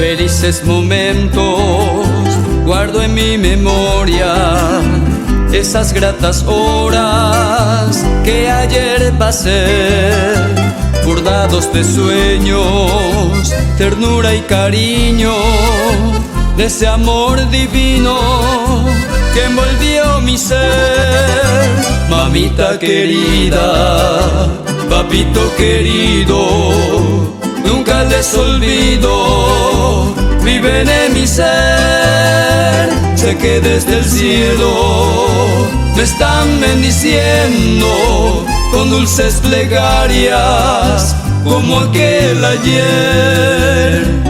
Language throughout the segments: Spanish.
felices momentos guardo en mi memoria, esas gratas horas que ayer pasé, bordados de sueños, ternura y cariño, de ese amor divino que envolvió mi ser. Mamita querida, papito querido, nunca les olvido, viven en mi ser. Sé que desde el cielo me están bendiciendo con dulces plegarias como aquel ayer.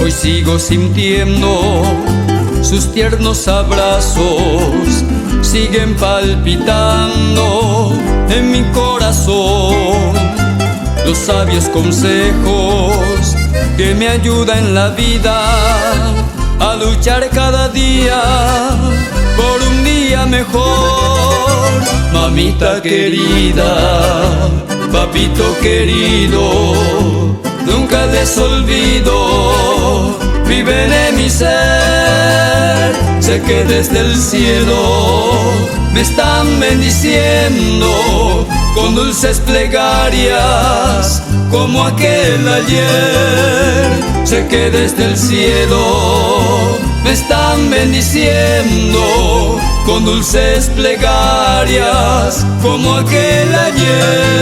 Hoy sigo sintiendo sus tiernos abrazos, siguen palpitando en mi corazón. Los sabios consejos que me ayudan en la vida a luchar cada día por un día mejor. Mamita querida, papito querido, nunca les olvido, viven en mi ser. Sé que desde el cielo me están bendiciendo con dulces plegarias como aquel ayer. Sé que desde el cielo me están bendiciendo con dulces plegarias como aquel ayer.